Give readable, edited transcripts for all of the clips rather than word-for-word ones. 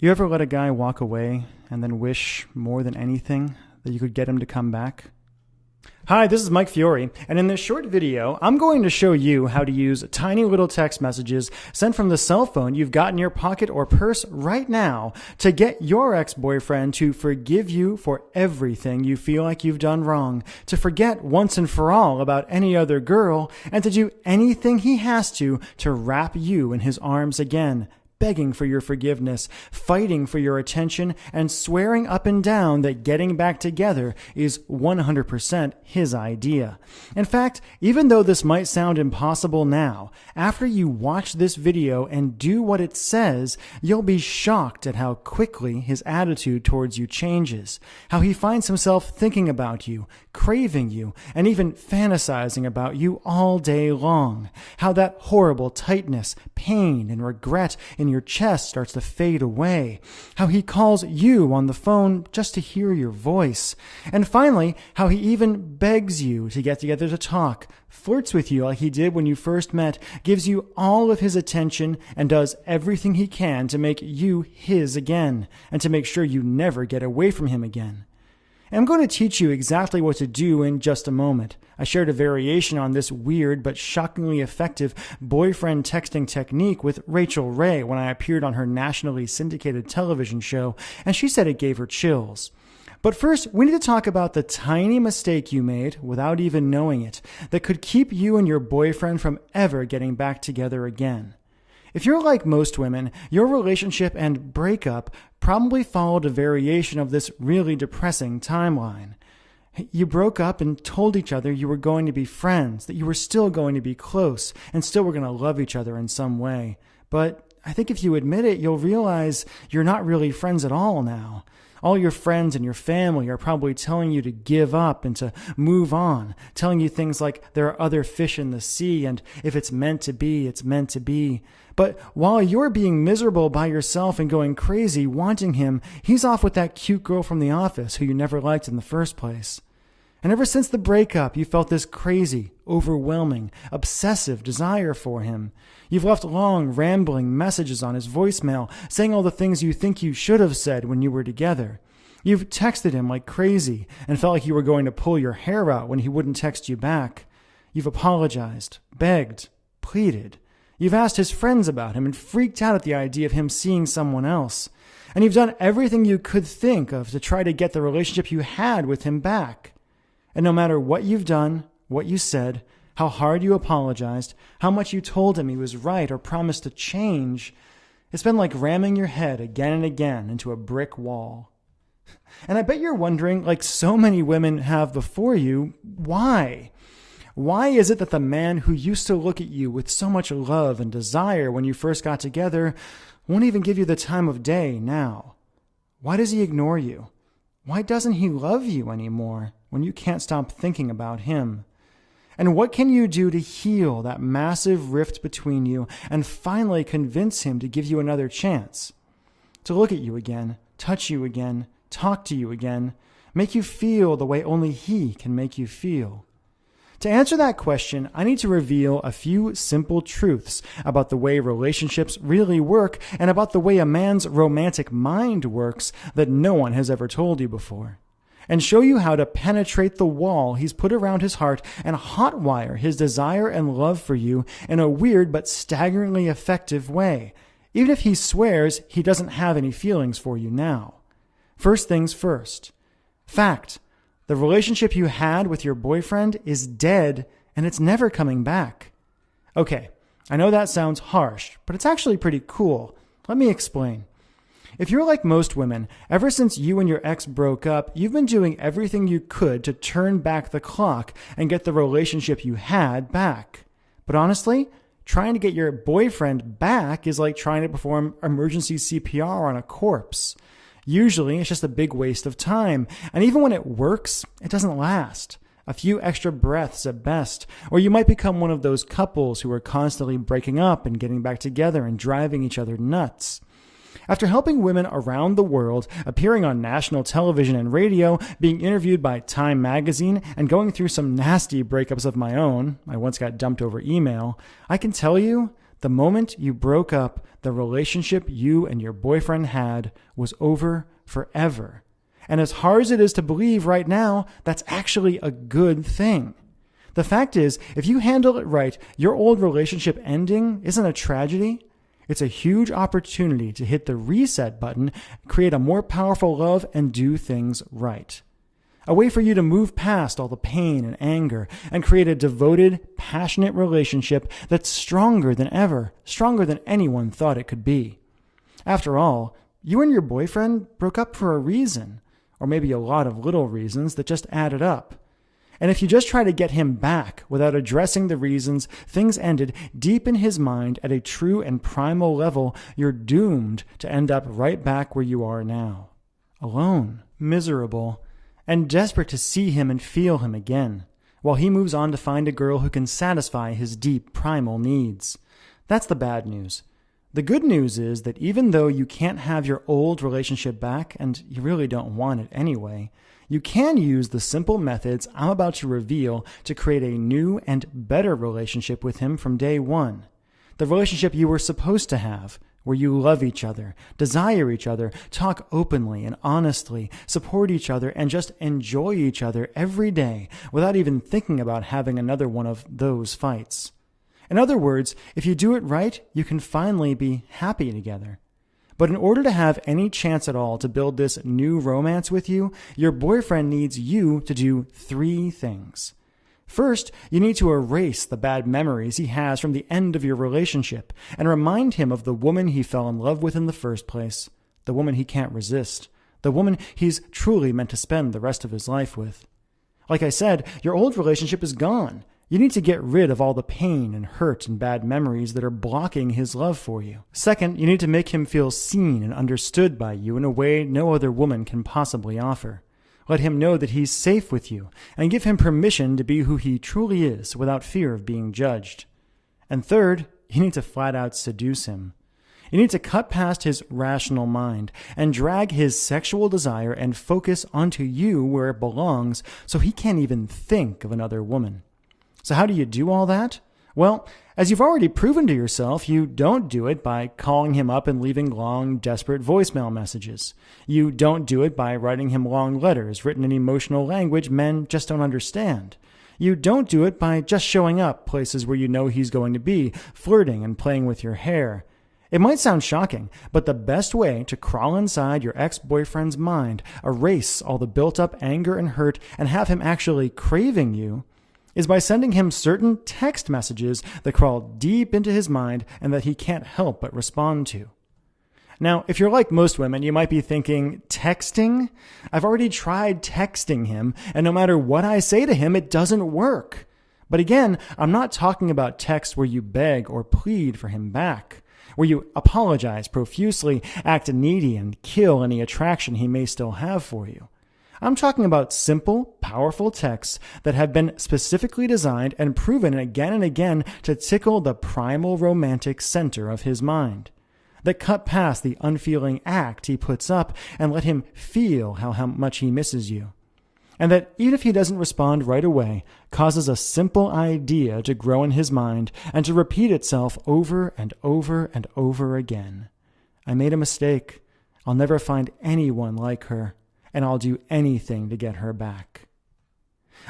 You ever let a guy walk away and then wish more than anything that you could get him to come back? Hi, this is Mike Fiore, and in this short video, I'm going to show you how to use tiny little text messages sent from the cell phone you've got in your pocket or purse right now to get your ex-boyfriend to forgive you for everything you feel like you've done wrong, to forget once and for all about any other girl, and to do anything he has to wrap you in his arms again, begging for your forgiveness, fighting for your attention, and swearing up and down that getting back together is 100% his idea. In fact, even though this might sound impossible now, after you watch this video and do what it says, you'll be shocked at how quickly his attitude towards you changes, how he finds himself thinking about you, craving you, and even fantasizing about you all day long, how that horrible tightness, pain, and regret in your chest starts to fade away, how he calls you on the phone just to hear your voice, and finally, how he even begs you to get together to talk, flirts with you like he did when you first met, gives you all of his attention, and does everything he can to make you his again, and to make sure you never get away from him again. I'm going to teach you exactly what to do in just a moment. I shared a variation on this weird but shockingly effective boyfriend texting technique with Rachel Ray when I appeared on her nationally syndicated television show, and she said it gave her chills. But first, we need to talk about the tiny mistake you made without even knowing it that could keep you and your boyfriend from ever getting back together again. If you're like most women, your relationship and breakup probably followed a variation of this really depressing timeline. You broke up and told each other you were going to be friends, that you were still going to be close, and still were going to love each other in some way. But I think if you admit it, you'll realize you're not really friends at all now. All your friends and your family are probably telling you to give up and to move on, telling you things like there are other fish in the sea and if it's meant to be, it's meant to be. But while you're being miserable by yourself and going crazy wanting him, he's off with that cute girl from the office who you never liked in the first place. And ever since the breakup, you felt this crazy, overwhelming, obsessive desire for him. You've left long, rambling messages on his voicemail, saying all the things you think you should have said when you were together. You've texted him like crazy and felt like you were going to pull your hair out when he wouldn't text you back. You've apologized, begged, pleaded. You've asked his friends about him and freaked out at the idea of him seeing someone else. And you've done everything you could think of to try to get the relationship you had with him back. And no matter what you've done, what you said, how hard you apologized, how much you told him he was right or promised to change, it's been like ramming your head again and again into a brick wall. And I bet you're wondering, like so many women have before you, why? Why is it that the man who used to look at you with so much love and desire when you first got together won't even give you the time of day now? Why does he ignore you? Why doesn't he love you anymore when you can't stop thinking about him? And what can you do to heal that massive rift between you and finally convince him to give you another chance? To look at you again, touch you again, talk to you again, make you feel the way only he can make you feel? To answer that question, I need to reveal a few simple truths about the way relationships really work and about the way a man's romantic mind works that no one has ever told you before, and show you how to penetrate the wall he's put around his heart and hotwire his desire and love for you in a weird but staggeringly effective way, even if he swears he doesn't have any feelings for you now. First things first. Fact. The relationship you had with your boyfriend is dead and it's never coming back. Okay, I know that sounds harsh, but it's actually pretty cool. Let me explain. If you're like most women, ever since you and your ex broke up, you've been doing everything you could to turn back the clock and get the relationship you had back. But honestly, trying to get your boyfriend back is like trying to perform emergency CPR on a corpse. Usually, it's just a big waste of time, and even when it works, it doesn't last. A few extra breaths at best, or you might become one of those couples who are constantly breaking up and getting back together and driving each other nuts. After helping women around the world, appearing on national television and radio, being interviewed by Time magazine, and going through some nasty breakups of my own, I once got dumped over email, I can tell you The moment you broke up, the relationship you and your boyfriend had was over forever. And as hard as it is to believe right now, that's actually a good thing. The fact is, if you handle it right, your old relationship ending isn't a tragedy. It's a huge opportunity to hit the reset button, create a more powerful love, and do things right. A way for you to move past all the pain and anger and create a devoted, passionate relationship that's stronger than ever, stronger than anyone thought it could be. After all, you and your boyfriend broke up for a reason, or maybe a lot of little reasons that just added up. And if you just try to get him back without addressing the reasons things ended deep in his mind at a true and primal level, you're doomed to end up right back where you are now. Alone, miserable, and desperate to see him and feel him again, while he moves on to find a girl who can satisfy his deep primal needs. That's the bad news. The good news is that even though you can't have your old relationship back, and you really don't want it anyway, you can use the simple methods I'm about to reveal to create a new and better relationship with him from day one. The relationship you were supposed to have, where you love each other, desire each other, talk openly and honestly, support each other, and just enjoy each other every day without even thinking about having another one of those fights. In other words, if you do it right, you can finally be happy together. But in order to have any chance at all to build this new romance with you, your boyfriend needs you to do 3 things. First, you need to erase the bad memories he has from the end of your relationship and remind him of the woman he fell in love with in the first place, the woman he can't resist, the woman he's truly meant to spend the rest of his life with. Like I said, your old relationship is gone. You need to get rid of all the pain and hurt and bad memories that are blocking his love for you. Second, you need to make him feel seen and understood by you in a way no other woman can possibly offer. Let him know that he's safe with you and give him permission to be who he truly is without fear of being judged. And third, you need to flat out seduce him. You need to cut past his rational mind and drag his sexual desire and focus onto you where it belongs so he can't even think of another woman. So how do you do all that? Well, as you've already proven to yourself, you don't do it by calling him up and leaving long, desperate voicemail messages. You don't do it by writing him long letters written in emotional language men just don't understand. You don't do it by just showing up places where you know he's going to be, flirting and playing with your hair. It might sound shocking, but the best way to crawl inside your ex-boyfriend's mind, erase all the built-up anger and hurt, and have him actually craving you, is by sending him certain text messages that crawl deep into his mind and that he can't help but respond to. Now, if you're like most women, you might be thinking, texting? I've already tried texting him, and no matter what I say to him, it doesn't work. But again, I'm not talking about texts where you beg or plead for him back, where you apologize profusely, act needy, and kill any attraction he may still have for you. I'm talking about simple, powerful texts that have been specifically designed and proven again and again to tickle the primal romantic center of his mind, that cut past the unfeeling act he puts up and let him feel how much he misses you, and that even if he doesn't respond right away, causes a simple idea to grow in his mind and to repeat itself over and over and over again. I made a mistake. I'll never find anyone like her, and I'll do anything to get her back.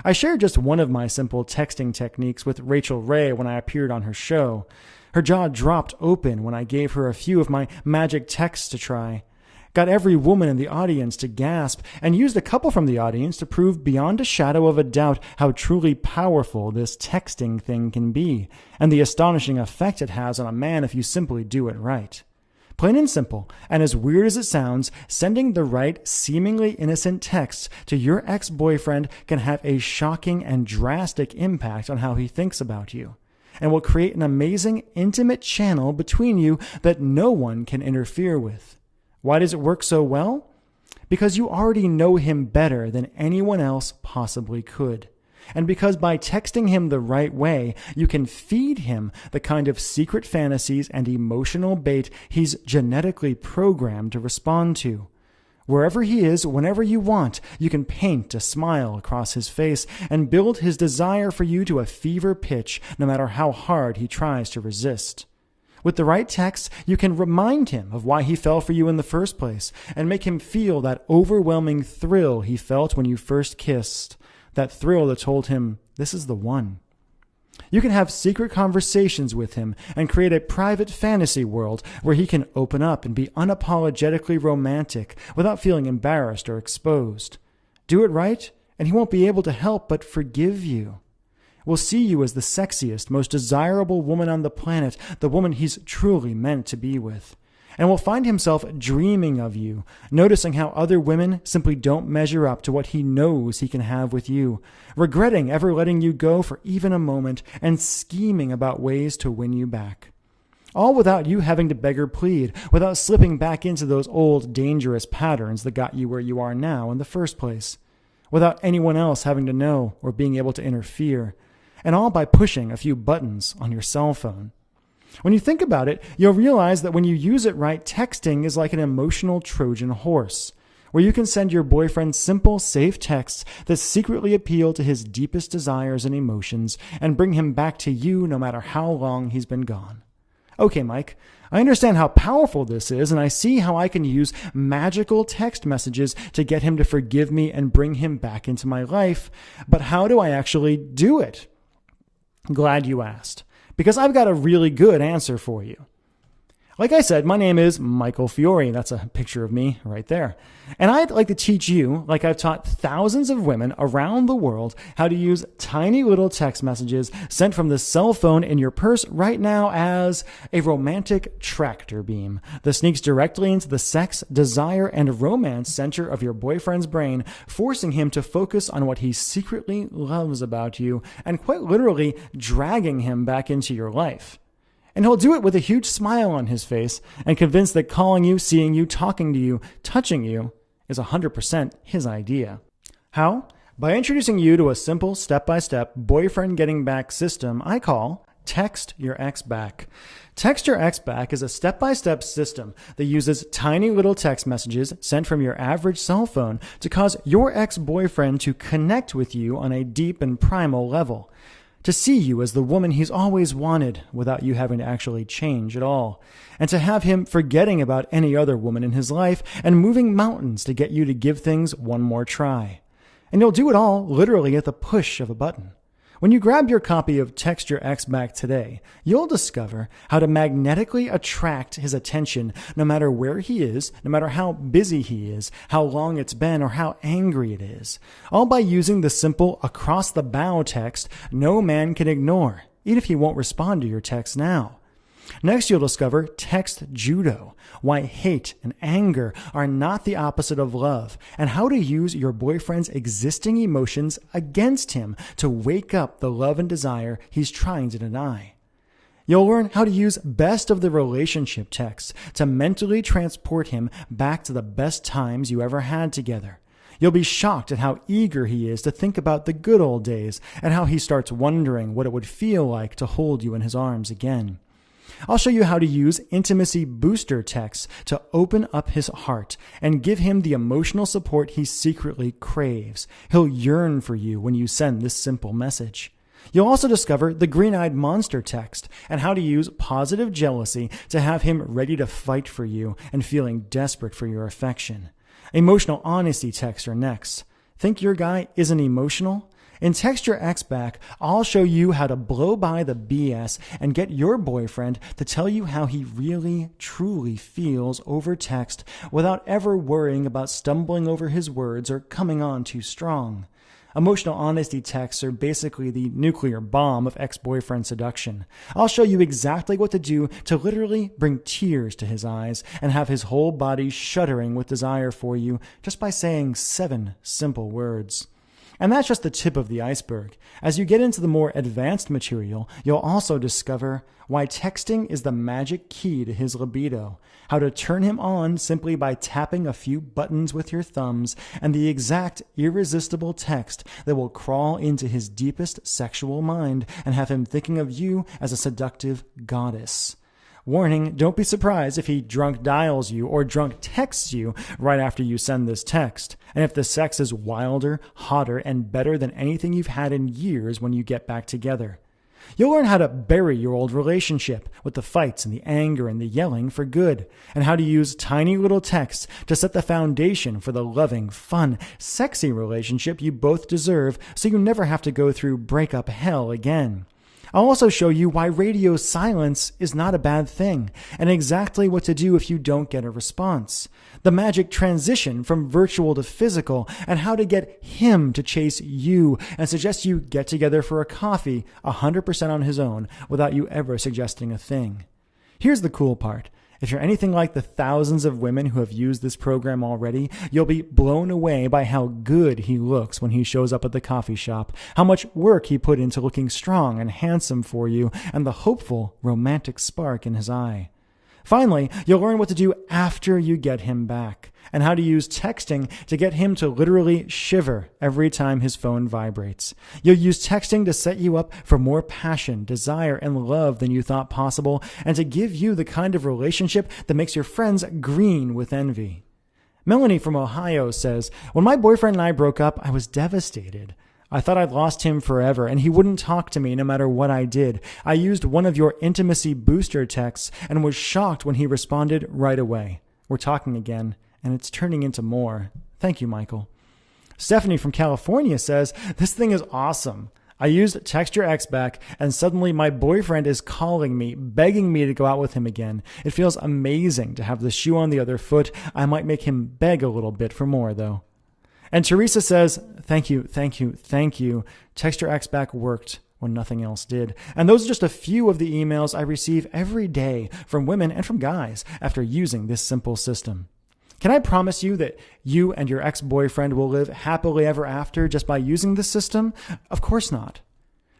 I shared just one of my simple texting techniques with Rachel Ray when I appeared on her show. Her jaw dropped open when I gave her a few of my magic texts to try, got every woman in the audience to gasp, and used a couple from the audience to prove beyond a shadow of a doubt how truly powerful this texting thing can be, and the astonishing effect it has on a man if you simply do it right. Plain and simple, and as weird as it sounds, sending the right, seemingly innocent texts to your ex-boyfriend can have a shocking and drastic impact on how he thinks about you, and will create an amazing, intimate channel between you that no one can interfere with. Why does it work so well? Because you already know him better than anyone else possibly could. And because by texting him the right way, you can feed him the kind of secret fantasies and emotional bait he's genetically programmed to respond to. Wherever he is, whenever you want, you can paint a smile across his face and build his desire for you to a fever pitch, no matter how hard he tries to resist. With the right text, you can remind him of why he fell for you in the first place and make him feel that overwhelming thrill he felt when you first kissed, that thrill that told him, this is the one. You can have secret conversations with him and create a private fantasy world where he can open up and be unapologetically romantic without feeling embarrassed or exposed. Do it right, and he won't be able to help but forgive you. Will see you as the sexiest, most desirable woman on the planet, the woman he's truly meant to be with. And will find himself dreaming of you, noticing how other women simply don't measure up to what he knows he can have with you, regretting ever letting you go for even a moment, and scheming about ways to win you back. All without you having to beg or plead, without slipping back into those old dangerous patterns that got you where you are now in the first place, without anyone else having to know or being able to interfere. And all by pushing a few buttons on your cell phone. When you think about it, you'll realize that when you use it right, texting is like an emotional Trojan horse, where you can send your boyfriend simple, safe texts that secretly appeal to his deepest desires and emotions and bring him back to you no matter how long he's been gone. Okay, Mike, I understand how powerful this is, and I see how I can use magical text messages to get him to forgive me and bring him back into my life, but how do I actually do it? Glad you asked, because I've got a really good answer for you. Like I said, my name is Michael Fiore. That's a picture of me right there. And I'd like to teach you, like I've taught thousands of women around the world, how to use tiny little text messages sent from the cell phone in your purse right now as a romantic tractor beam that sneaks directly into the sex, desire, and romance center of your boyfriend's brain, forcing him to focus on what he secretly loves about you and quite literally dragging him back into your life. And he'll do it with a huge smile on his face and convinced that calling you, seeing you, talking to you, touching you is 100% his idea. How? By introducing you to a simple step-by-step boyfriend getting back system I call Text Your Ex Back. Text Your Ex Back is a step-by-step system that uses tiny little text messages sent from your average cell phone to cause your ex-boyfriend to connect with you on a deep and primal level. To see you as the woman he's always wanted without you having to actually change at all, and to have him forgetting about any other woman in his life and moving mountains to get you to give things one more try. And you'll do it all literally at the push of a button. When you grab your copy of Text Your Ex Back today, you'll discover how to magnetically attract his attention no matter where he is, no matter how busy he is, how long it's been, or how angry it is, all by using the simple across-the-bow text no man can ignore, even if he won't respond to your text now. Next, you'll discover text judo, why hate and anger are not the opposite of love, and how to use your boyfriend's existing emotions against him to wake up the love and desire he's trying to deny. You'll learn how to use best of the relationship texts to mentally transport him back to the best times you ever had together. You'll be shocked at how eager he is to think about the good old days and how he starts wondering what it would feel like to hold you in his arms again. I'll show you how to use intimacy booster texts to open up his heart and give him the emotional support he secretly craves. He'll yearn for you when you send this simple message. You'll also discover the green-eyed monster text and how to use positive jealousy to have him ready to fight for you and feeling desperate for your affection. Emotional honesty texts are next. Think your guy isn't emotional? In Text Your Ex Back, I'll show you how to blow by the BS and get your boyfriend to tell you how he really, truly feels over text without ever worrying about stumbling over his words or coming on too strong. Emotional honesty texts are basically the nuclear bomb of ex-boyfriend seduction. I'll show you exactly what to do to literally bring tears to his eyes and have his whole body shuddering with desire for you just by saying 7 simple words. And that's just the tip of the iceberg. As you get into the more advanced material, you'll also discover why texting is the magic key to his libido, how to turn him on simply by tapping a few buttons with your thumbs, and the exact irresistible text that will crawl into his deepest sexual mind and have him thinking of you as a seductive goddess. Warning, don't be surprised if he drunk dials you or drunk texts you right after you send this text. And if the sex is wilder, hotter, and better than anything you've had in years when you get back together. You'll learn how to bury your old relationship with the fights and the anger and the yelling for good, and how to use tiny little texts to set the foundation for the loving, fun, sexy relationship you both deserve so you never have to go through breakup hell again. I'll also show you why radio silence is not a bad thing, and exactly what to do if you don't get a response. The magic transition from virtual to physical, and how to get him to chase you and suggest you get together for a coffee 100% on his own without you ever suggesting a thing. Here's the cool part. If you're anything like the thousands of women who have used this program already, you'll be blown away by how good he looks when he shows up at the coffee shop, how much work he put into looking strong and handsome for you, and the hopeful, romantic spark in his eye. Finally, you'll learn what to do after you get him back, and how to use texting to get him to literally shiver every time his phone vibrates. You'll use texting to set you up for more passion, desire, and love than you thought possible, and to give you the kind of relationship that makes your friends green with envy. Melanie from Ohio says, "When my boyfriend and I broke up, I was devastated. I thought I'd lost him forever, and he wouldn't talk to me no matter what I did. I used one of your intimacy booster texts and was shocked when he responded right away. We're talking again, and it's turning into more. Thank you, Michael." Stephanie from California says, "This thing is awesome. I used Text Your Ex Back, and suddenly my boyfriend is calling me, begging me to go out with him again. It feels amazing to have the shoe on the other foot. I might make him beg a little bit for more, though." And Teresa says, thank you. Text Your Ex Back worked when nothing else did. And those are just a few of the emails I receive every day from women and from guys after using this simple system. Can I promise you that you and your ex-boyfriend will live happily ever after just by using this system? Of course not.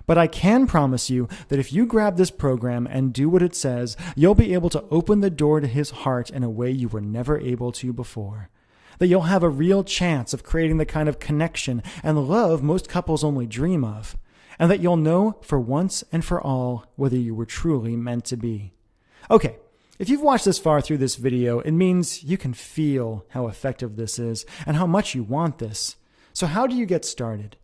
But I can promise you that if you grab this program and do what it says, you'll be able to open the door to his heart in a way you were never able to before. That you'll have a real chance of creating the kind of connection and love most couples only dream of, and that you'll know for once and for all whether you were truly meant to be. Okay, if you've watched this far through this video, it means you can feel how effective this is and how much you want this. So how do you get started?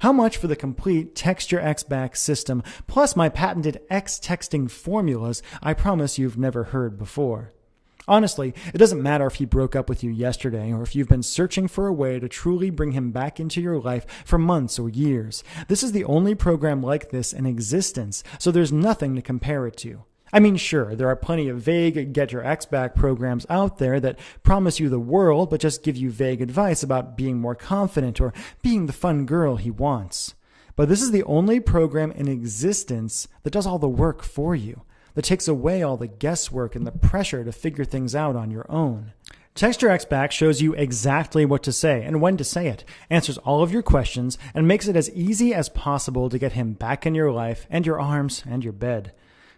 How much for the complete Text Your Ex Back system, plus my patented X texting formulas I promise you've never heard before? Honestly, it doesn't matter if he broke up with you yesterday or if you've been searching for a way to truly bring him back into your life for months or years. This is the only program like this in existence, so there's nothing to compare it to. I mean, sure, there are plenty of vague Get Your Ex Back programs out there that promise you the world but just give you vague advice about being more confident or being the fun girl he wants. But this is the only program in existence that does all the work for you, that takes away all the guesswork and the pressure to figure things out on your own. Text Your Ex Back shows you exactly what to say and when to say it, answers all of your questions, and makes it as easy as possible to get him back in your life and your arms and your bed.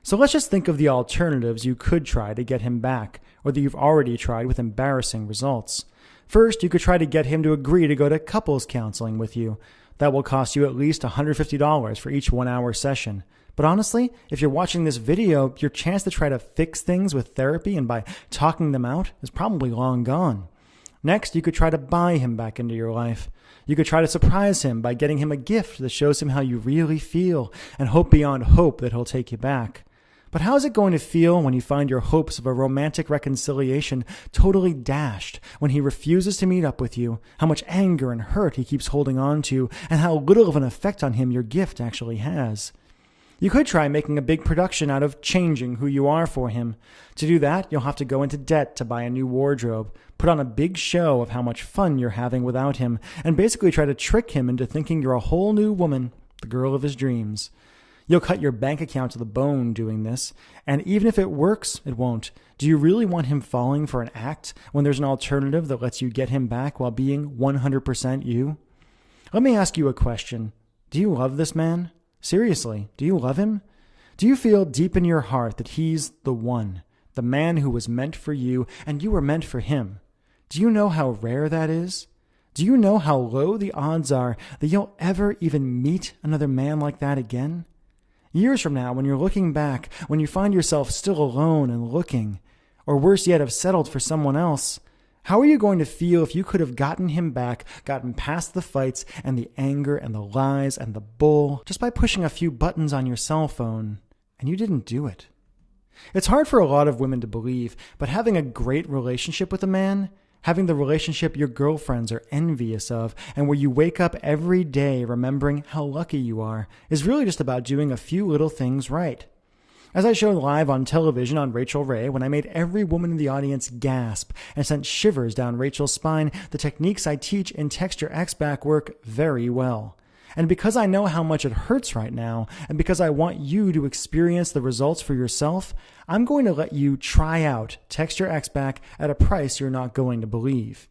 So let's just think of the alternatives you could try to get him back, or that you've already tried with embarrassing results. First, you could try to get him to agree to go to couples counseling with you. That will cost you at least $150 for each 1-hour session. But honestly, if you're watching this video, your chance to try to fix things with therapy and by talking them out is probably long gone. Next, you could try to buy him back into your life. You could try to surprise him by getting him a gift that shows him how you really feel and hope beyond hope that he'll take you back. But how is it going to feel when you find your hopes of a romantic reconciliation totally dashed, when he refuses to meet up with you, how much anger and hurt he keeps holding on to, and how little of an effect on him your gift actually has? You could try making a big production out of changing who you are for him. To do that, you'll have to go into debt to buy a new wardrobe, put on a big show of how much fun you're having without him, and basically try to trick him into thinking you're a whole new woman, the girl of his dreams. You'll cut your bank account to the bone doing this, and even if it works, it won't. Do you really want him falling for an act when there's an alternative that lets you get him back while being 100% you? Let me ask you a question. Do you love this man? Seriously, do you love him? Do you feel deep in your heart that he's the one, the man who was meant for you and you were meant for him? Do you know how rare that is? Do you know how low the odds are that you'll ever even meet another man like that again? Years from now, when you're looking back, when you find yourself still alone and looking, or worse yet, have settled for someone else, How are you going to feel if you could have gotten him back, gotten past the fights and the anger and the lies and the bull just by pushing a few buttons on your cell phone, and you didn't do it? It's hard for a lot of women to believe, but having a great relationship with a man, having the relationship your girlfriends are envious of, and where you wake up every day remembering how lucky you are, is really just about doing a few little things right. As I showed live on television on Rachel Ray, when I made every woman in the audience gasp and sent shivers down Rachel's spine, the techniques I teach in Texture X back work very well. And because I know how much it hurts right now, and because I want you to experience the results for yourself, I'm going to let you try out Texture X back at a price you're not going to believe.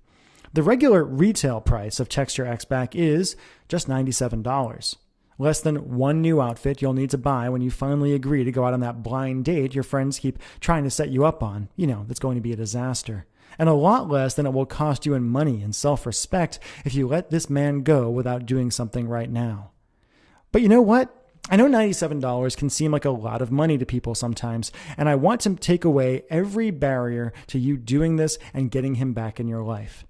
The regular retail price of Texture X back is just $97. Less than one new outfit you'll need to buy when you finally agree to go out on that blind date your friends keep trying to set you up on. That's going to be a disaster. And a lot less than it will cost you in money and self-respect if you let this man go without doing something right now. But you know what? I know $97 can seem like a lot of money to people sometimes, and I want to take away every barrier to you doing this and getting him back in your life.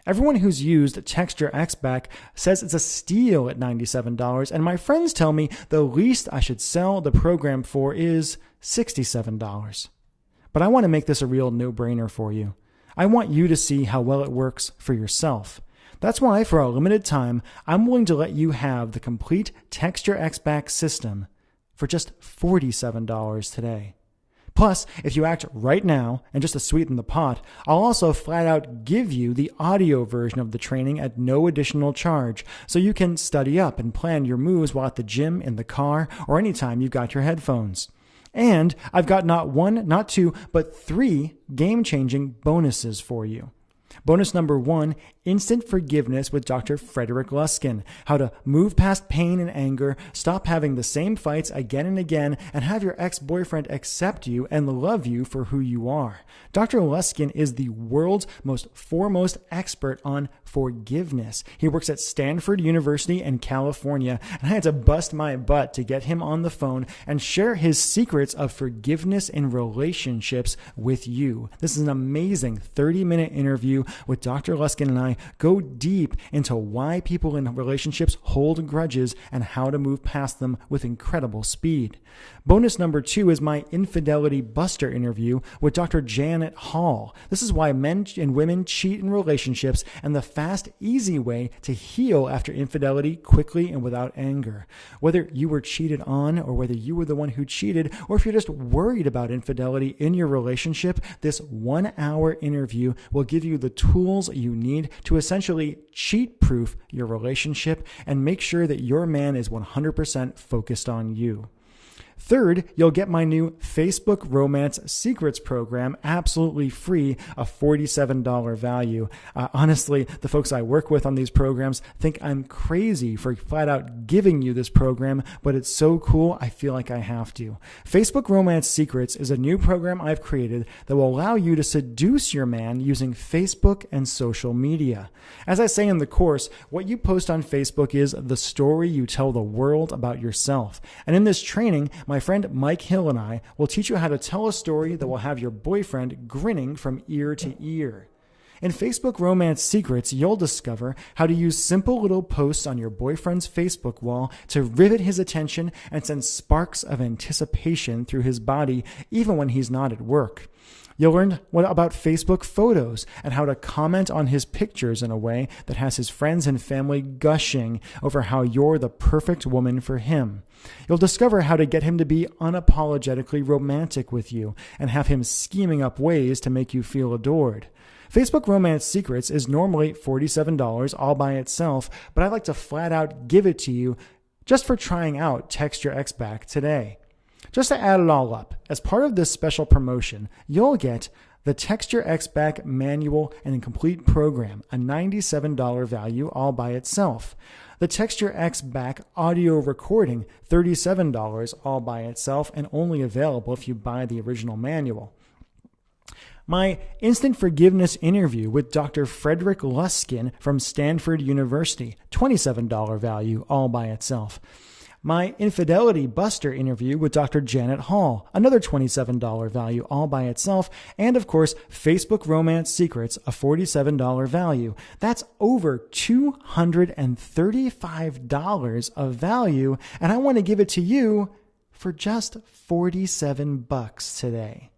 Everyone who's used Texture X back says it's a steal at $97, and my friends tell me the least I should sell the program for is $67. But I want to make this a real no-brainer for you. I want you to see how well it works for yourself. That's why, for a limited time, I'm willing to let you have the complete Texture X back system for just $47 today. Plus, if you act right now, and just to sweeten the pot, I'll also flat out give you the audio version of the training at no additional charge, so you can study up and plan your moves while at the gym, in the car, or anytime you've got your headphones. And I've got not one, not two, but 3 game-changing bonuses for you. Bonus number 1, Instant Forgiveness with Dr. Frederick Luskin. How to move past pain and anger, stop having the same fights again and again, and have your ex-boyfriend accept you and love you for who you are. Dr. Luskin is the world's foremost expert on forgiveness. He works at Stanford University in California, and I had to bust my butt to get him on the phone and share his secrets of forgiveness in relationships with you. This is an amazing 30-minute interview with Dr. Luskin, and I go deep into why people in relationships hold grudges and how to move past them with incredible speed. Bonus number 2 is my Infidelity Buster interview with Dr. Janet Hall. This is why men and women cheat in relationships and the fast, easy way to heal after infidelity quickly and without anger. Whether you were cheated on or whether you were the one who cheated, or if you're just worried about infidelity in your relationship, this 1-hour interview will give you the tools you need to essentially cheat-proof your relationship and make sure that your man is 100% focused on you. Third, you'll get my new Facebook Romance Secrets program absolutely free, a $47 value. Honestly, the folks I work with on these programs think I'm crazy for flat out giving you this program, but it's so cool I feel like I have to. Facebook Romance Secrets is a new program I've created that will allow you to seduce your man using Facebook and social media. As I say in the course, what you post on Facebook is the story you tell the world about yourself. And in this training, my friend Mike Hill and I will teach you how to tell a story that will have your boyfriend grinning from ear to ear. In Facebook Romance Secrets, you'll discover how to use simple little posts on your boyfriend's Facebook wall to rivet his attention and send sparks of anticipation through his body even when he's not at work. You'll learn about Facebook photos and how to comment on his pictures in a way that has his friends and family gushing over how you're the perfect woman for him. You'll discover how to get him to be unapologetically romantic with you and have him scheming up ways to make you feel adored. Facebook Romance Secrets is normally $47 all by itself, but I'd like to flat out give it to you just for trying out Texture X back today. Just to add it all up, as part of this special promotion, you'll get the Texture X back manual and complete program, a $97 value all by itself. The Texture X back audio recording, $37 all by itself and only available if you buy the original manual. My Instant Forgiveness interview with Dr. Frederick Luskin from Stanford University, $27 value all by itself. My Infidelity Buster interview with Dr. Janet Hall, another $27 value all by itself, and of course, Facebook Romance Secrets, a $47 value. That's over $235 of value, and I want to give it to you for just $47 today.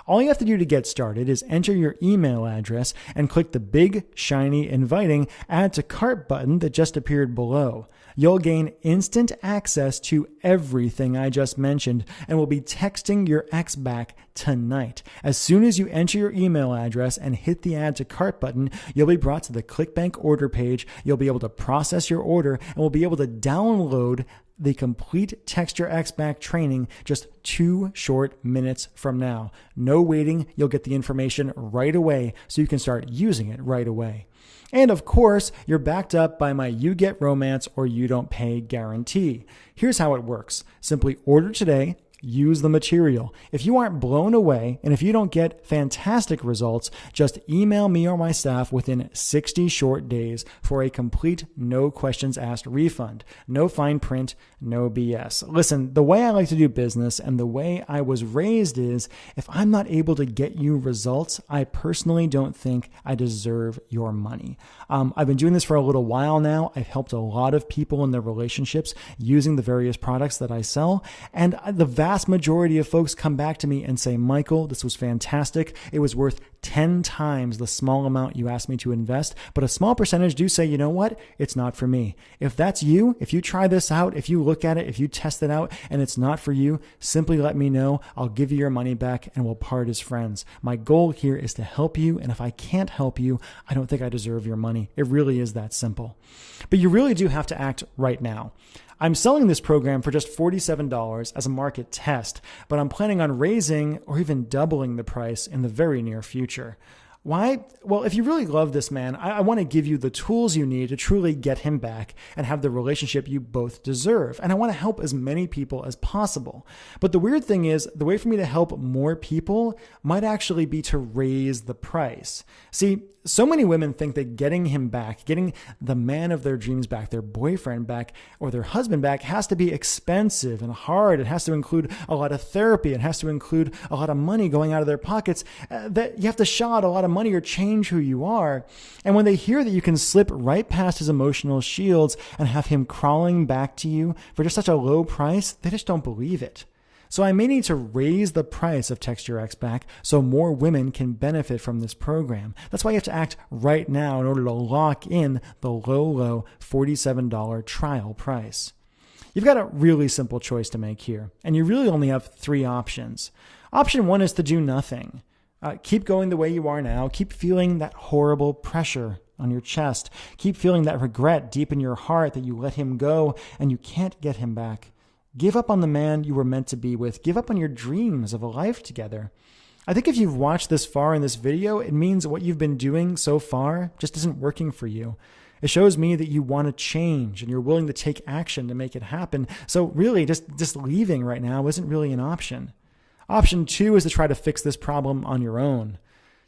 All you have to do to get started is enter your email address and click the big, shiny, inviting Add to Cart button that just appeared below. You'll gain instant access to everything I just mentioned and will be texting your ex back tonight. As soon as you enter your email address and hit the Add to Cart button, you'll be brought to the ClickBank order page. You'll be able to process your order and will be able to download the complete Text Your Ex Back training just 2 short minutes from now. No waiting. You'll get the information right away so you can start using it right away. And of course, you're backed up by my You Get Romance or You Don't Pay guarantee. Here's how it works. Simply order today. Use the material. If you aren't blown away and if you don't get fantastic results, just email me or my staff within 60 short days for a complete no questions asked refund. No fine print, no BS. Listen, the way I like to do business and the way I was raised is if I'm not able to get you results, I personally don't think I deserve your money. I've been doing this for a little while now. I've helped a lot of people in their relationships using the various products that I sell, and the vast majority of folks come back to me and say, Michael, this was fantastic. It was worth 10 times the small amount you asked me to invest, but a small percentage do say, you know what? It's not for me. If that's you, if you try this out, if you look at it, if you test it out and it's not for you, simply let me know. I'll give you your money back and we'll part as friends. My goal here is to help you, and if I can't help you, I don't think I deserve your money. It really is that simple. But you really do have to act right now. I'm selling this program for just $47 as a market test, but I'm planning on raising or even doubling the price in the very near future. Why? Well, if you really love this man, I want to give you the tools you need to truly get him back and have the relationship you both deserve. And I want to help as many people as possible. But the weird thing is, the way for me to help more people might actually be to raise the price. See, so many women think that getting him back, getting the man of their dreams back, their boyfriend back, or their husband back has to be expensive and hard. It has to include a lot of therapy. It has to include a lot of money going out of their pockets. That you have to shell out a lot of money or change who you are. And when they hear that you can slip right past his emotional shields and have him crawling back to you for just such a low price, they just don't believe it. So I may need to raise the price of Text Your Ex Back so more women can benefit from this program. That's why you have to act right now in order to lock in the low $47 trial price. You've got a really simple choice to make here, and you really only have 3 options. Option 1 is to do nothing. Keep going the way you are now. Keep feeling that horrible pressure on your chest. Keep feeling that regret deep in your heart that you let him go and you can't get him back. Give up on the man you were meant to be with. Give up on your dreams of a life together. I think if you've watched this far in this video, it means what you've been doing so far just isn't working for you. It shows me that you want to change and you're willing to take action to make it happen. So really, just leaving right now isn't really an option. Option 2 is to try to fix this problem on your own.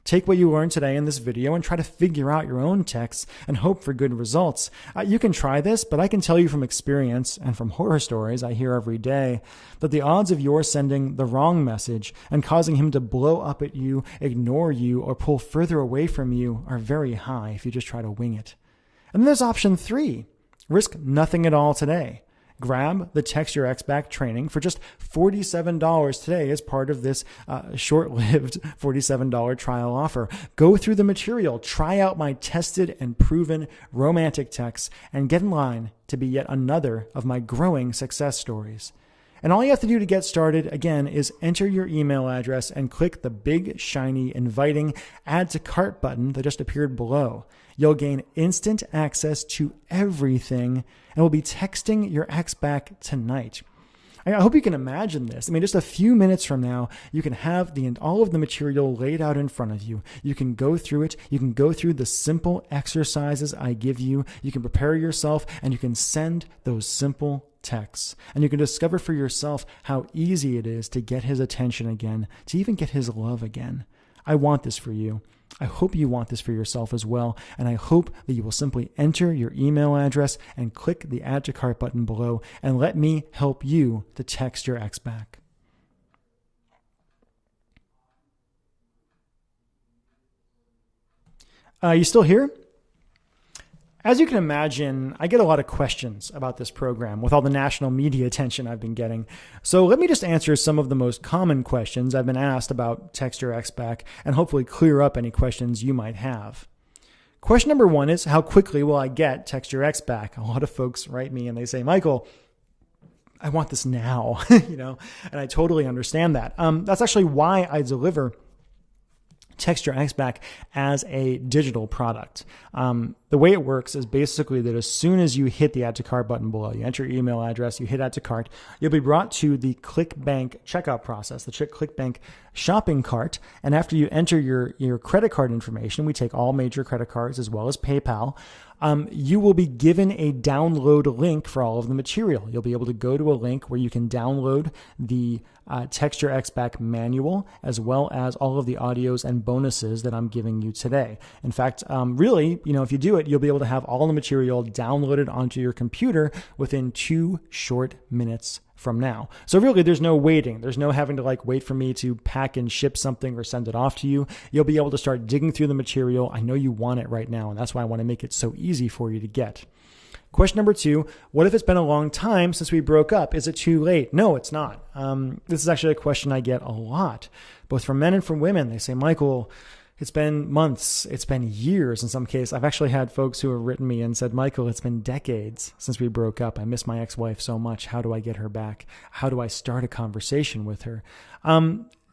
Take what you learned today in this video and try to figure out your own texts and hope for good results. You can try this, but I can tell you from experience and from horror stories I hear every day that the odds of your sending the wrong message and causing him to blow up at you, ignore you, or pull further away from you are very high if you just try to wing it. And then there's option 3. Risk nothing at all today. Grab the Text Your Ex Back training for just $47 today as part of this short-lived $47 trial offer. Go through the material, try out my tested and proven romantic texts, and get in line to be yet another of my growing success stories. And all you have to do to get started, again, is enter your email address and click the big, shiny, inviting Add to Cart button that just appeared below. You'll gain instant access to everything and will be texting your ex back tonight. I hope you can imagine this. I mean, just a few minutes from now, you can have all of the material laid out in front of you. You can go through it. You can go through the simple exercises I give you. You can prepare yourself, and you can send those simple texts. And you can discover for yourself how easy it is to get his attention again, to even get his love again. I want this for you. I hope you want this for yourself as well, and I hope that you will simply enter your email address and click the Add to Cart button below and let me help you to text your ex back. You still here? As you can imagine, I get a lot of questions about this program with all the national media attention I've been getting. So let me just answer some of the most common questions I've been asked about Text Your Ex Back and hopefully clear up any questions you might have. Question number one is, how quickly will I get Text Your Ex Back? A lot of folks write me and they say, Michael, I want this now, and I totally understand that. That's actually why I deliver Text Your Ex Back as a digital product. The way it works is basically that as soon as you hit the Add to Cart button below, you enter your email address, you hit Add to Cart, you'll be brought to the ClickBank checkout process, the ClickBank shopping cart. And after you enter your credit card information, we take all major credit cards as well as PayPal. You will be given a download link for all of the material. You'll be able to go to a link where you can download the Text Your Ex Back manual, as well as all of the audios and bonuses that I'm giving you today. In fact, really, if you do it, you'll be able to have all the material downloaded onto your computer within 2 short minutes from now. So really, there's no waiting. There's no having to wait for me to pack and ship something or send it off to you. You'll be able to start digging through the material. I know you want it right now, and that's why I want to make it so easy for you to get. Question number 2, what if it's been a long time since we broke up? Is it too late? No, it's not. This is actually a question I get a lot, both from men and from women. They say, Michael, it's been months, it's been years in some cases. I've actually had folks who have written me and said, Michael, it's been decades since we broke up. I miss my ex-wife so much. How do I get her back? How do I start a conversation with her?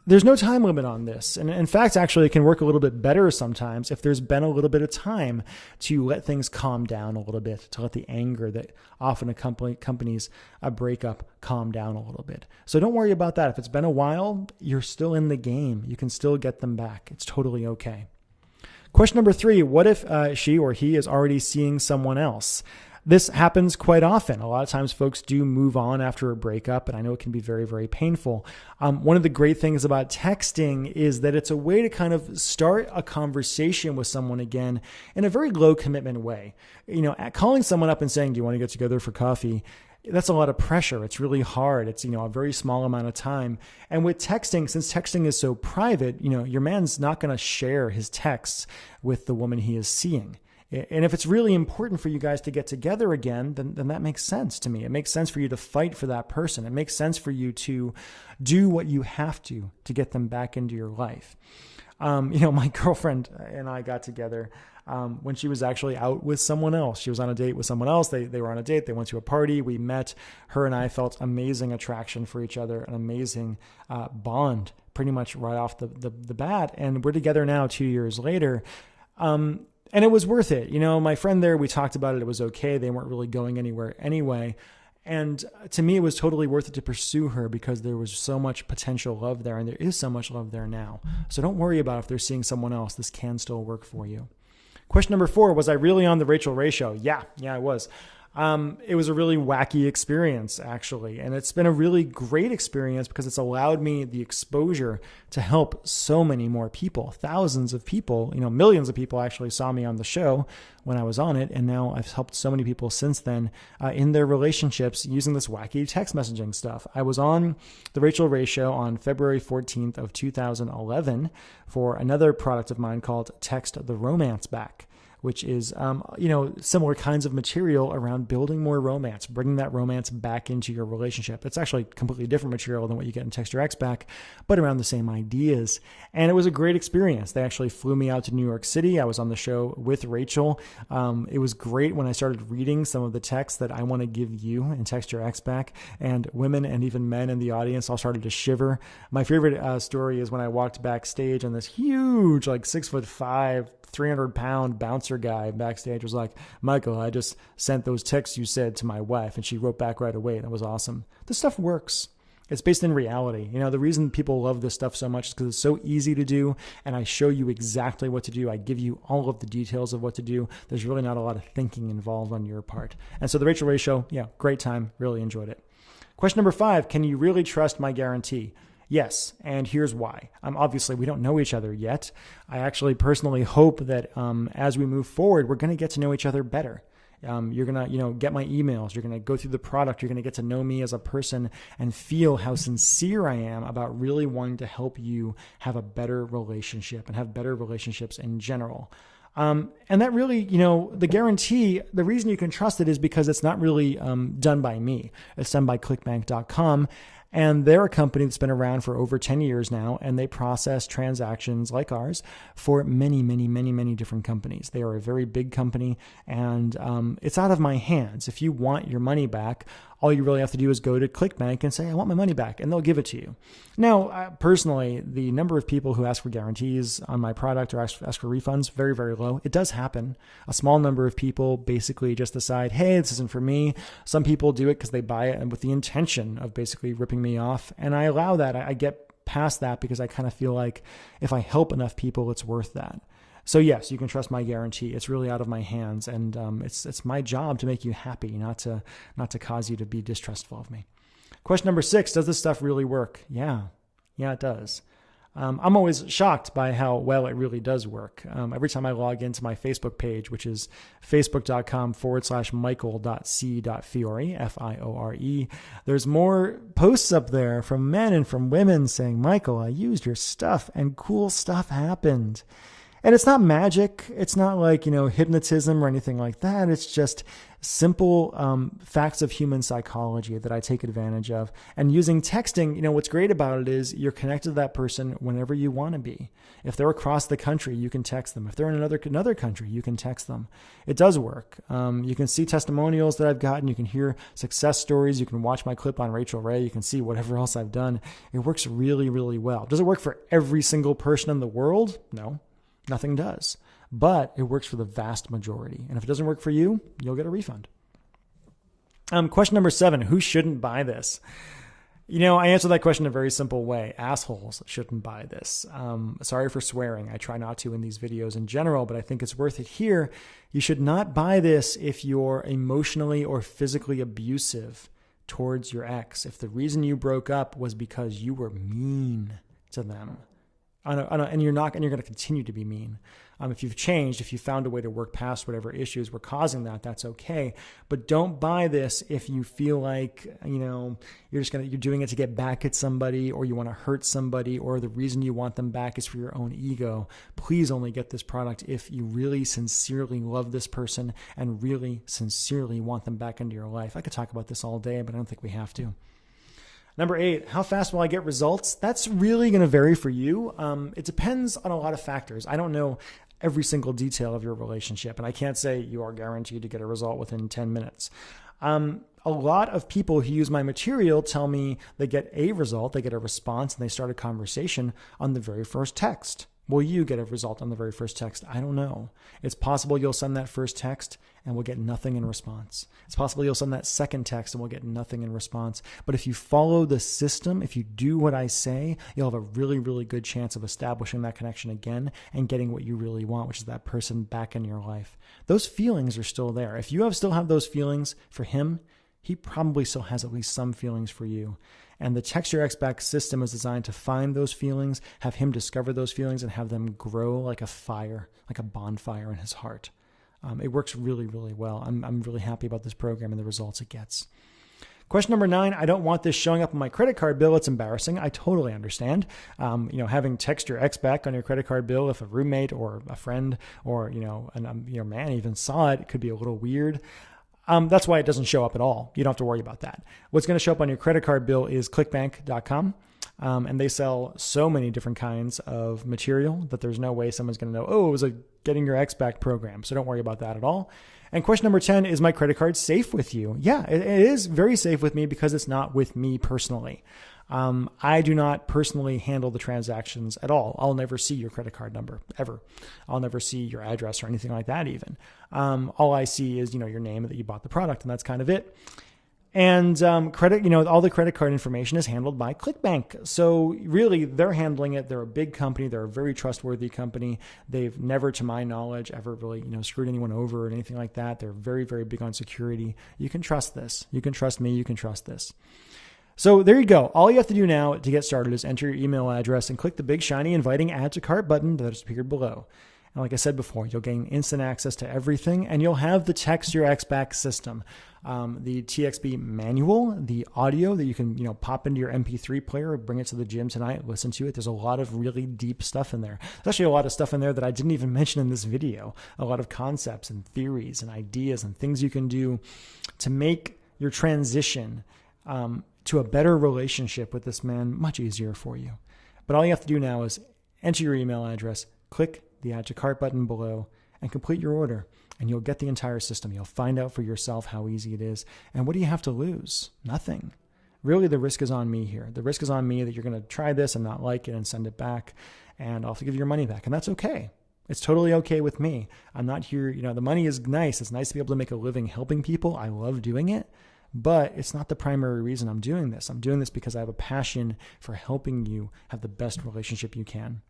There's no time limit on this. And in fact, actually, it can work a little bit better sometimes if there's been a little bit of time to let things calm down a little bit, to let the anger that often accompanies a breakup calm down a little bit. So don't worry about that. If it's been a while, you're still in the game. You can still get them back. It's totally okay. Question number 3, what if she or he is already seeing someone else? This happens quite often. A lot of times folks do move on after a breakup, and I know it can be very, very painful. One of the great things about texting is that it's a way to kind of start a conversation with someone again in a very low commitment way. Calling someone up and saying, do you want to get together for coffee? That's a lot of pressure. It's really hard. It's, a very small amount of time. And with texting, since texting is so private, your man's not going to share his texts with the woman he is seeing. And if it's really important for you guys to get together again, then that makes sense to me. It makes sense for you to fight for that person. It makes sense for you to do what you have to get them back into your life. My girlfriend and I got together when she was actually out with someone else. She was on a date with someone else. They were on a date. They went to a party. We met. Her and I felt amazing attraction for each other, an amazing bond pretty much right off the bat. And we're together now 2 years later. And it was worth it. My friend there, we talked about it. It was okay. They weren't really going anywhere anyway. And to me, it was totally worth it to pursue her because there was so much potential love there, and there is so much love there now. So don't worry about if they're seeing someone else. This can still work for you. Question number 4, was I really on the Rachel Ray show? Yeah, I was. It was a really wacky experience, actually. And it's been a really great experience because it's allowed me the exposure to help so many more people. Thousands of people, millions of people actually saw me on the show when I was on it. And now I've helped so many people since then in their relationships using this wacky text messaging stuff. I was on the Rachel Ray show on February 14th of 2011 for another product of mine called Text the Romance Back, which is, similar kinds of material around building more romance, bringing that romance back into your relationship. It's actually completely different material than what you get in Text Your Ex Back, but around the same ideas. And it was a great experience. They actually flew me out to New York City. I was on the show with Rachel. It was great when I started reading some of the texts that I want to give you in Text Your Ex Back, and women and even men in the audience all started to shiver. My favorite story is when I walked backstage and this huge, 6'5", 300-pound bouncer guy backstage was like, Michael, I just sent those texts you said to my wife, and she wrote back right away. That was awesome. This stuff works. It's based in reality. The reason people love this stuff so much is because it's so easy to do, and I show you exactly what to do. I give you all of the details of what to do. There's really not a lot of thinking involved on your part. And so the Rachel Ray show, great time. Really enjoyed it. Question number 5, can you really trust my guarantee? Yes, and here's why. Obviously, we don't know each other yet. I actually personally hope that as we move forward, we're going to get to know each other better. You're going to, get my emails. You're going to go through the product. You're going to get to know me as a person and feel how sincere I am about really wanting to help you have a better relationship and have better relationships in general. And that really, the guarantee, the reason you can trust it is because it's not really done by me. It's done by clickbank.com. And they're a company that's been around for over 10 years now, and they process transactions like ours for many, many, many, many different companies. They are a very big company, and it's out of my hands. If you want your money back, all you really have to do is go to ClickBank and say, I want my money back, and they'll give it to you. Now, personally, the number of people who ask for guarantees on my product or ask for refunds, very, very low. It does happen. A small number of people basically just decide, hey, this isn't for me. Some people do it because they buy it and with the intention of basically ripping me off. And I allow that. I get past that because I kind of feel like if I help enough people, it's worth that. So yes, you can trust my guarantee. It's really out of my hands, and it's my job to make you happy, not to cause you to be distrustful of me. Question number 6: does this stuff really work? Yeah, it does. I'm always shocked by how well it really does work. Every time I log into my Facebook page, which is facebook.com/michael.c.fiore, Fiore, there's more posts up there from men and from women saying, Michael, I used your stuff and cool stuff happened. And it's not magic. It's not like, hypnotism or anything like that. It's just simple facts of human psychology that I take advantage of. And using texting, what's great about it is you're connected to that person whenever you want to be. If they're across the country, you can text them. If they're in another country, you can text them. It does work. You can see testimonials that I've gotten. You can hear success stories. You can watch my clip on Rachel Ray. You can see whatever else I've done. It works really, really well. Does it work for every single person in the world? No. Nothing does, but it works for the vast majority. And if it doesn't work for you, you'll get a refund. Question number 7, who shouldn't buy this? I answer that question in a very simple way. Assholes shouldn't buy this. Sorry for swearing. I try not to in these videos in general, but I think it's worth it here. You should not buy this if you're emotionally or physically abusive towards your ex. If the reason you broke up was because you were mean to them. And you're going to continue to be mean. If you've changed, if you found a way to work past whatever issues were causing that, that's okay. But don't buy this if you feel like, you're doing it to get back at somebody, or you want to hurt somebody, or the reason you want them back is for your own ego. Please only get this product if you really sincerely love this person and really sincerely want them back into your life. I could talk about this all day, but I don't think we have to. Number 8, how fast will I get results? That's really going to vary for you. It depends on a lot of factors. I don't know every single detail of your relationship, and I can't say you are guaranteed to get a result within 10 minutes. A lot of people who use my material tell me they get a result, they get a response, and they start a conversation on the very first text. Will you get a result on the very first text? I don't know. It's possible you'll send that first text and we'll get nothing in response. It's possible you'll send that second text and we'll get nothing in response. But if you follow the system, if you do what I say, you'll have a really, really good chance of establishing that connection again and getting what you really want, which is that person back in your life. Those feelings are still there. If you still have those feelings for him, he probably still has at least some feelings for you. And the Text Your Ex Back system is designed to find those feelings, have him discover those feelings, and have them grow like a fire, like a bonfire in his heart. It works really, really well. I'm really happy about this program and the results it gets. Question number 9, I don't want this showing up on my credit card bill. It's embarrassing. I totally understand. Having Text Your Ex Back on your credit card bill, if a roommate or a friend or, your man even saw it, it could be a little weird. That's why it doesn't show up at all. You don't have to worry about that. What's going to show up on your credit card bill is clickbank.com. And they sell so many different kinds of material that there's no way someone's going to know, it was a getting your ex back program. So don't worry about that at all. And question number 10, is my credit card safe with you? Yeah, it is very safe with me because it's not with me personally. I do not personally handle the transactions at all. I'll never see your credit card number ever. I'll never see your address or anything like that even. All I see is, your name that you bought the product, and that's kind of it. And all the credit card information is handled by ClickBank. So really, they're handling it. They're a big company. They're a very trustworthy company. They've never, to my knowledge, ever really, screwed anyone over or anything like that. They're very, very big on security. You can trust this. You can trust me. You can trust this. So there you go. All you have to do now to get started is enter your email address and click the big shiny inviting add to cart button that has appeared below. And like I said before, you'll gain instant access to everything, and you'll have the Text Your Ex Back system, the TXB manual, the audio that you can pop into your MP3 player, bring it to the gym tonight, listen to it. There's a lot of really deep stuff in there. There's actually a lot of stuff in there that I didn't even mention in this video. A lot of concepts and theories and ideas and things you can do to make your transition to a better relationship with this man much easier for you. But all you have to do now is enter your email address, click the add to cart button below, and complete your order, and you'll get the entire system. You'll find out for yourself how easy it is. And what do you have to lose? Nothing. Really, the risk is on me here. The risk is on me that you're going to try this and not like it and send it back, and I'll have to give you your money back. And that's okay. It's totally okay with me. I'm not here, the money is nice. It's nice to be able to make a living helping people. I love doing it. But it's not the primary reason I'm doing this. I'm doing this because I have a passion for helping you have the best relationship you can.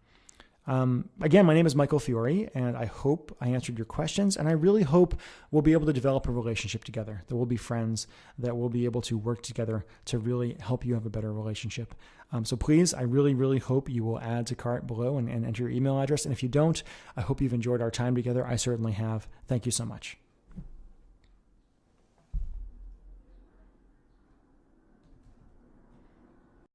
Again, my name is Michael Fiore, and I hope I answered your questions, and I really hope we'll be able to develop a relationship together, that we'll be friends, that we'll be able to work together to really help you have a better relationship. So please, I really, really hope you will add to cart below and enter your email address. And if you don't, I hope you've enjoyed our time together. I certainly have. Thank you so much.